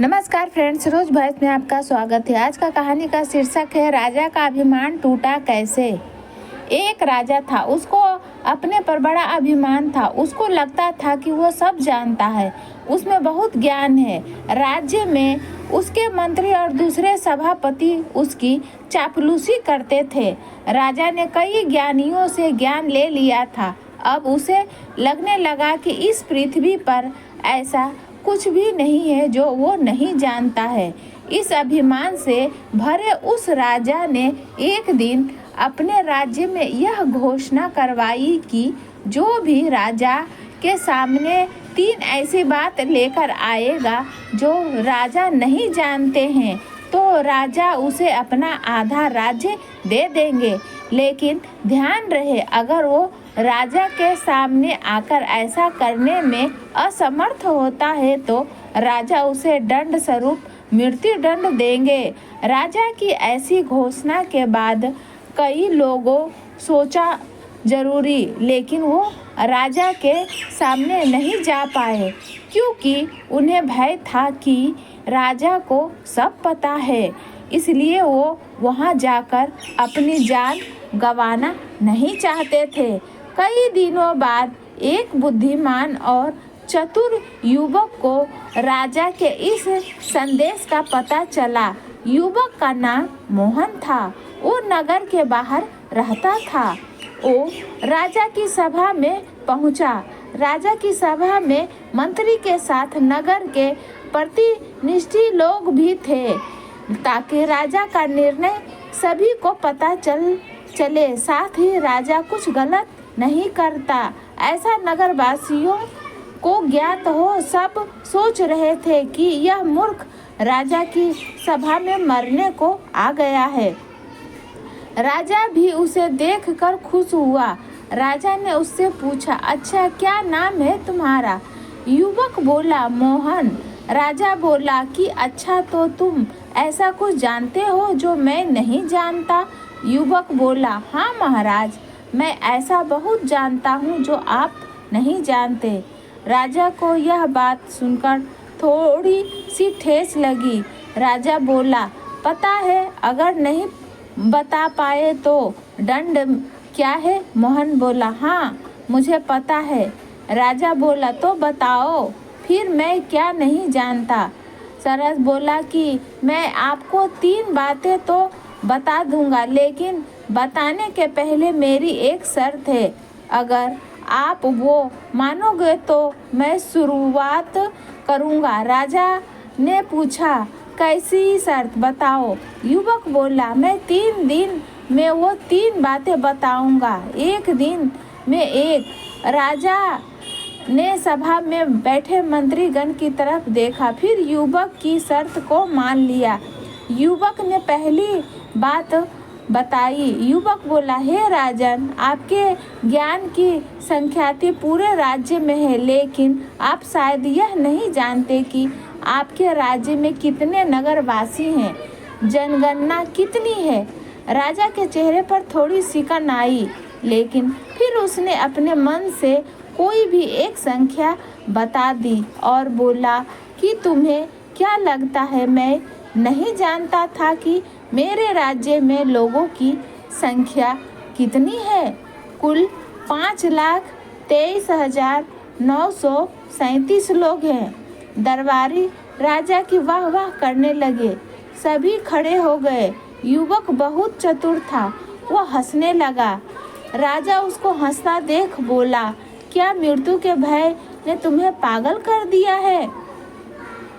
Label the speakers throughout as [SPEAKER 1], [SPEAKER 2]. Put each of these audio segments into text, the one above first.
[SPEAKER 1] नमस्कार फ्रेंड्स, रोज भॉइस में आपका स्वागत है। आज का कहानी का शीर्षक है राजा का अभिमान टूटा कैसे। एक राजा था, उसको अपने पर बड़ा अभिमान था। उसको लगता था कि वो सब जानता है, उसमें बहुत ज्ञान है। राज्य में उसके मंत्री और दूसरे सभापति उसकी चापलूसी करते थे। राजा ने कई ज्ञानियों से ज्ञान ले लिया था। अब उसे लगने लगा कि इस पृथ्वी पर ऐसा कुछ भी नहीं है जो वो नहीं जानता है। इस अभिमान से भरे उस राजा ने एक दिन अपने राज्य में यह घोषणा करवाई कि जो भी राजा के सामने 3 ऐसी बात लेकर आएगा जो राजा नहीं जानते हैं, तो राजा उसे अपना आधा राज्य दे देंगे। लेकिन ध्यान रहे, अगर वो राजा के सामने आकर ऐसा करने में असमर्थ होता है तो राजा उसे दंड स्वरूप मृत्यु दंड देंगे। राजा की ऐसी घोषणा के बाद कई लोगों सोचा जरूरी, लेकिन वो राजा के सामने नहीं जा पाए क्योंकि उन्हें भय था कि राजा को सब पता है। इसलिए वो वहां जाकर अपनी जान गंवाना नहीं चाहते थे। कई दिनों बाद एक बुद्धिमान और चतुर युवक को राजा के इस संदेश का पता चला। युवक का नाम मोहन था। वो नगर के बाहर रहता था। वो राजा की सभा में पहुंचा। राजा की सभा में मंत्री के साथ नगर के प्रतिनिधि लोग भी थे, ताकि राजा का निर्णय सभी को पता चले। साथ ही राजा कुछ गलत नहीं करता, ऐसा नगरवासियों को ज्ञात हो। सब सोच रहे थे कि यह मूर्ख राजा की सभा में मरने को आ गया है। राजा भी उसे देखकर खुश हुआ। राजा ने उससे पूछा, अच्छा क्या नाम है तुम्हारा? युवक बोला, मोहन। राजा बोला कि अच्छा, तो तुम ऐसा कुछ जानते हो जो मैं नहीं जानता? युवक बोला, हाँ महाराज, मैं ऐसा बहुत जानता हूँ जो आप नहीं जानते। राजा को यह बात सुनकर थोड़ी सी ठेस लगी। राजा बोला, पता है, अगर नहीं बता पाए तो दंड क्या है? मोहन बोला, हाँ मुझे पता है। राजा बोला, तो बताओ फिर, मैं क्या नहीं जानता? सरस बोला कि मैं आपको 3 बातें तो बता दूंगा, लेकिन बताने के पहले मेरी एक शर्त है। अगर आप वो मानोगे तो मैं शुरुआत करूंगा। राजा ने पूछा, कैसी शर्त बताओ? युवक बोला, मैं 3 दिन में वो 3 बातें बताऊंगा, एक दिन में एक। राजा ने सभा में बैठे मंत्रीगण की तरफ देखा, फिर युवक की शर्त को मान लिया। युवक ने पहली बात बताई। युवक बोला, हे राजन, आपके ज्ञान की संख्याति पूरे राज्य में है, लेकिन आप शायद यह नहीं जानते कि आपके राज्य में कितने नगरवासी हैं, जनगणना कितनी है। राजा के चेहरे पर थोड़ी सिकन आई, लेकिन फिर उसने अपने मन से कोई भी एक संख्या बता दी और बोला कि तुम्हें क्या लगता है, मैं नहीं जानता था कि मेरे राज्य में लोगों की संख्या कितनी है? कुल 5,23,937 लोग हैं। दरबारी राजा की वाह वाह करने लगे। सभी खड़े हो गए। युवक बहुत चतुर था, वो हंसने लगा। राजा उसको हंसता देख बोला, क्या मृत्यु के भय ने तुम्हें पागल कर दिया है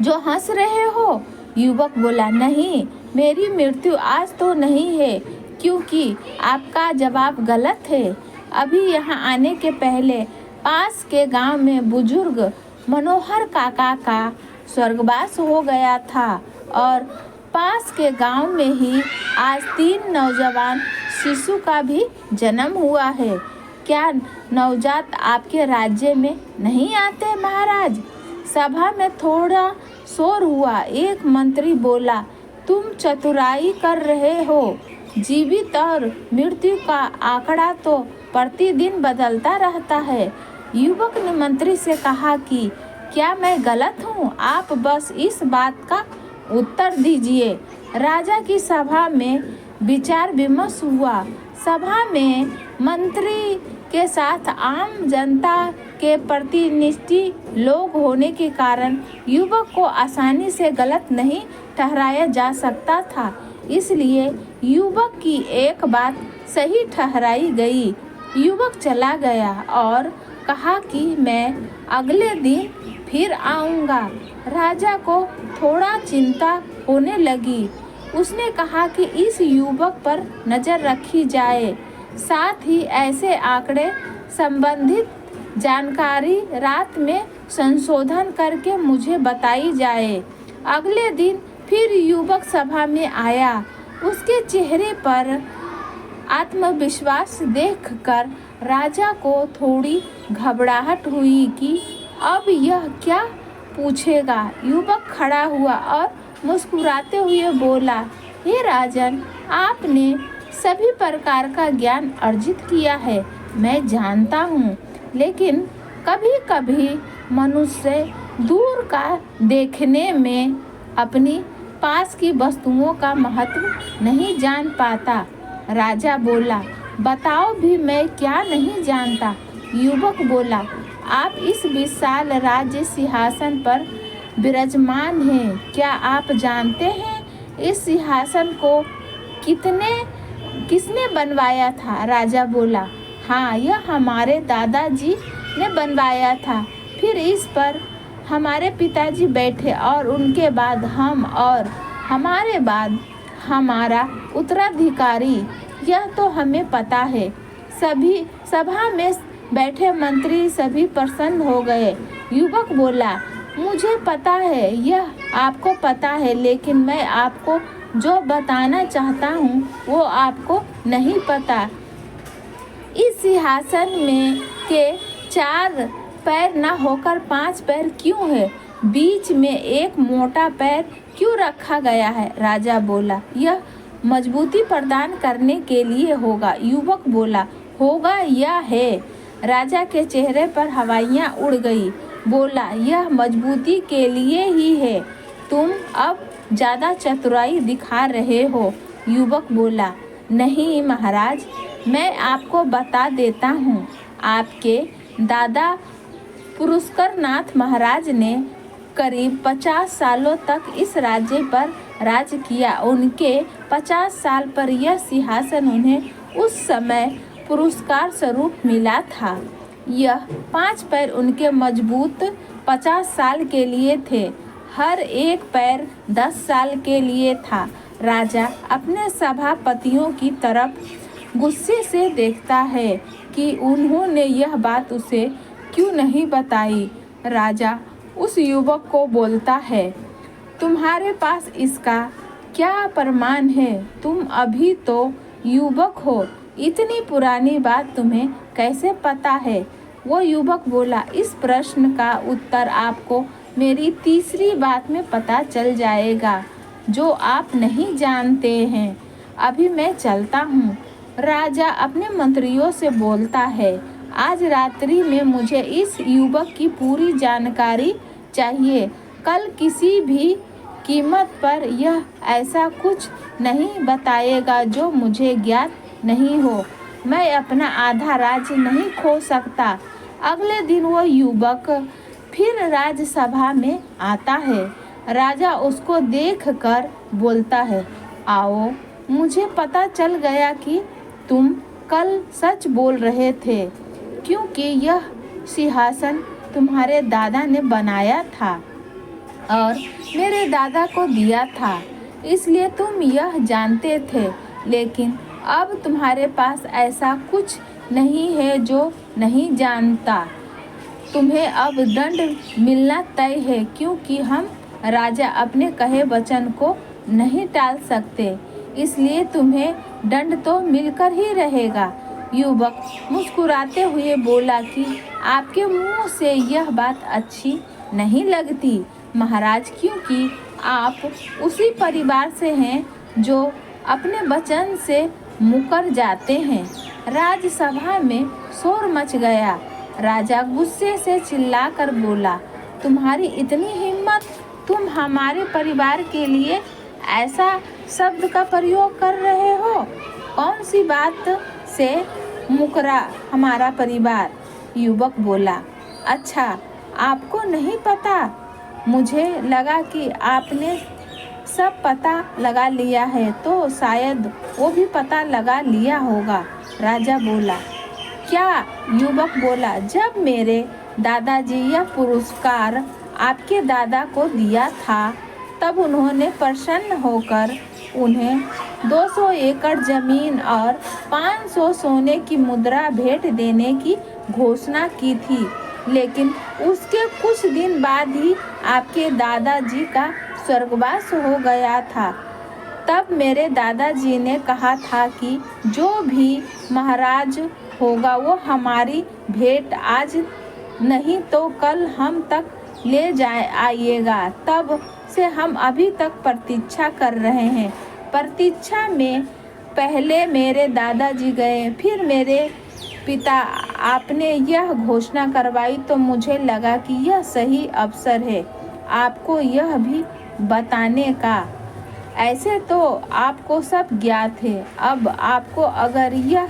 [SPEAKER 1] जो हंस रहे हो? युवक बोला, नहीं, मेरी मृत्यु आज तो नहीं है, क्योंकि आपका जवाब गलत है। अभी यहाँ आने के पहले पास के गांव में बुजुर्ग मनोहर काका का स्वर्गवास हो गया था और पास के गांव में ही आज 3 नौजवान शिशु का भी जन्म हुआ है। क्या नवजात आपके राज्य में नहीं आते महाराज? सभा में थोड़ा शोर हुआ। एक मंत्री बोला, तुम चतुराई कर रहे हो। जीवित और मृत्यु का आंकड़ा तो प्रतिदिन बदलता रहता है। युवक ने मंत्री से कहा कि क्या मैं गलत हूँ? आप बस इस बात का उत्तर दीजिए। राजा की सभा में विचार विमर्श हुआ। सभा में मंत्री के साथ आम जनता के प्रतिनिधि लोग होने के कारण युवक को आसानी से गलत नहीं ठहराया जा सकता था। इसलिए युवक की एक बात सही ठहराई गई। युवक चला गया और कहा कि मैं अगले दिन फिर आऊँगा। राजा को थोड़ा चिंता होने लगी। उसने कहा कि इस युवक पर नज़र रखी जाए, साथ ही ऐसे आंकड़े संबंधित जानकारी रात में संशोधन करके मुझे बताई जाए। अगले दिन फिर युवक सभा में आया। उसके चेहरे पर आत्मविश्वास देखकर राजा को थोड़ी घबराहट हुई कि अब यह क्या पूछेगा। युवक खड़ा हुआ और मुस्कुराते हुए बोला, हे राजन, आपने सभी प्रकार का ज्ञान अर्जित किया है, मैं जानता हूँ, लेकिन कभी कभी मनुष्य दूर का देखने में अपनी पास की वस्तुओं का महत्व नहीं जान पाता। राजा बोला, बताओ भी, मैं क्या नहीं जानता। युवक बोला, आप इस विशाल राज्य सिंहासन पर विराजमान हैं। क्या आप जानते हैं इस सिंहासन को किसने बनवाया था? राजा बोला, हाँ, यह हमारे दादाजी ने बनवाया था। फिर इस पर हमारे पिताजी बैठे और उनके बाद हम और हमारे बाद हमारा उत्तराधिकारी। यह तो हमें पता है। सभी सभा में बैठे मंत्री सभी प्रसन्न हो गए। युवक बोला, मुझे पता है, यह आपको पता है, लेकिन मैं आपको जो बताना चाहता हूँ वो आपको नहीं पता। इस सिंहासन में के 4 पैर न होकर 5 पैर क्यों है? बीच में एक मोटा पैर क्यों रखा गया है? राजा बोला, यह मजबूती प्रदान करने के लिए होगा। युवक बोला, होगा या है? राजा के चेहरे पर हवाइयाँ उड़ गई। बोला, यह मजबूती के लिए ही है। तुम अब ज़्यादा चतुराई दिखा रहे हो। युवक बोला, नहीं महाराज, मैं आपको बता देता हूँ। आपके दादा पुरुषकरनाथ महाराज ने करीब 50 सालों तक इस राज्य पर राज किया। उनके 50 साल पर यह सिंहासन उन्हें उस समय पुरस्कार स्वरूप मिला था। यह 5 पैर उनके मजबूत 50 साल के लिए थे। हर एक पैर 10 साल के लिए था। राजा अपने सभापतियों की तरफ गुस्से से देखता है कि उन्होंने यह बात उसे क्यों नहीं बताई। राजा उस युवक को बोलता है, तुम्हारे पास इसका क्या प्रमाण है? तुम अभी तो युवक हो, इतनी पुरानी बात तुम्हें कैसे पता है? वो युवक बोला, इस प्रश्न का उत्तर आपको मेरी तीसरी बात में पता चल जाएगा, जो आप नहीं जानते हैं। अभी मैं चलता हूँ। राजा अपने मंत्रियों से बोलता है, आज रात्रि में मुझे इस युवक की पूरी जानकारी चाहिए। कल किसी भी कीमत पर यह ऐसा कुछ नहीं बताएगा जो मुझे ज्ञात नहीं हो। मैं अपना आधा राज्य नहीं खो सकता। अगले दिन वो युवक फिर राज्यसभा में आता है। राजा उसको देखकर बोलता है, आओ, मुझे पता चल गया कि तुम कल सच बोल रहे थे, क्योंकि यह सिंहासन तुम्हारे दादा ने बनाया था और मेरे दादा को दिया था, इसलिए तुम यह जानते थे। लेकिन अब तुम्हारे पास ऐसा कुछ नहीं है जो नहीं जानता। तुम्हें अब दंड मिलना तय है, क्योंकि हम राजा अपने कहे वचन को नहीं टाल सकते, इसलिए तुम्हें दंड तो मिलकर ही रहेगा। युवक मुस्कुराते हुए बोला कि आपके मुंह से यह बात अच्छी नहीं लगती महाराज, क्योंकि आप उसी परिवार से हैं जो अपने वचन से मुकर जाते हैं। राज्यसभा में शोर मच गया। राजा गुस्से से चिल्लाकर बोला, तुम्हारी इतनी हिम्मत, तुम हमारे परिवार के लिए ऐसा शब्द का प्रयोग कर रहे हो? कौन सी बात से मुकरा हमारा परिवार? युवक बोला, अच्छा आपको नहीं पता? मुझे लगा कि आपने सब पता लगा लिया है, तो शायद वो भी पता लगा लिया होगा। राजा बोला, क्या? युवक बोला, जब मेरे दादाजी यह पुरस्कार आपके दादा को दिया था, तब उन्होंने प्रसन्न होकर उन्हें 200 एकड़ जमीन और 500 सोने की मुद्रा भेंट देने की घोषणा की थी। लेकिन उसके कुछ दिन बाद ही आपके दादाजी का स्वर्गवास हो गया था। तब मेरे दादाजी ने कहा था कि जो भी महाराज होगा वो हमारी भेंट आज नहीं तो कल हम तक ले आइएगा। तब से हम अभी तक प्रतीक्षा कर रहे हैं। प्रतीक्षा में पहले मेरे दादाजी गए, फिर मेरे पिता। आपने यह घोषणा करवाई तो मुझे लगा कि यह सही अवसर है आपको यह भी बताने का। ऐसे तो आपको सब ज्ञात है, अब आपको अगर यह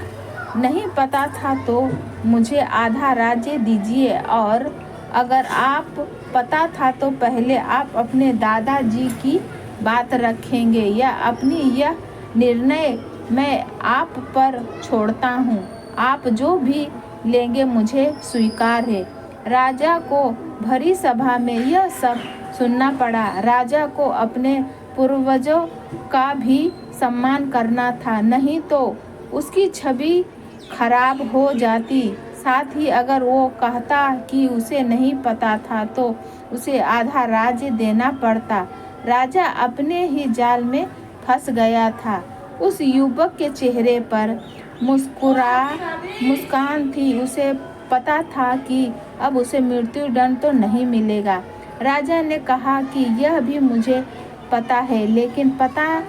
[SPEAKER 1] नहीं पता था तो मुझे आधा राज्य दीजिए, और अगर आप पता था तो पहले आप अपने दादाजी की बात रखेंगे या अपनी यह निर्णय मैं आप पर छोड़ता हूँ। आप जो भी लेंगे मुझे स्वीकार है। राजा को भरी सभा में यह सब सुनना पड़ा। राजा को अपने पूर्वजों का भी सम्मान करना था, नहीं तो उसकी छवि खराब हो जाती। साथ ही अगर वो कहता कि उसे नहीं पता था तो उसे आधा राज्य देना पड़ता। राजा अपने ही जाल में फंस गया था। उस युवक के चेहरे पर मुस्कान थी। उसे पता था कि अब उसे मृत्यु दंड तो नहीं मिलेगा। राजा ने कहा कि यह भी मुझे पता है, लेकिन पता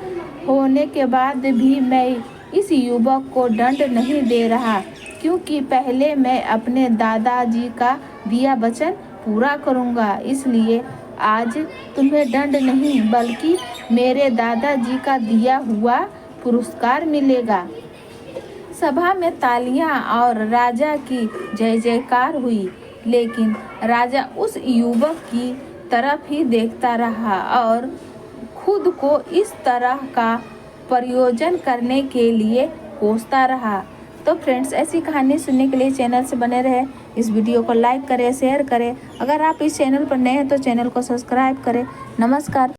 [SPEAKER 1] होने के बाद भी मैं इस युवक को दंड नहीं दे रहा, क्योंकि पहले मैं अपने दादाजी का दिया वचन पूरा करूंगा। इसलिए आज तुम्हें दंड नहीं बल्कि मेरे दादाजी का दिया हुआ पुरस्कार मिलेगा। सभा में तालियां और राजा की जय जयकार हुई, लेकिन राजा उस युवक की तरफ ही देखता रहा और खुद को इस तरह का प्रयोजन करने के लिए कोसता रहा। तो फ्रेंड्स, ऐसी कहानी सुनने के लिए चैनल से बने रहे। इस वीडियो को लाइक करें, शेयर करें। अगर आप इस चैनल पर नए हैं तो चैनल को सब्सक्राइब करें। नमस्कार।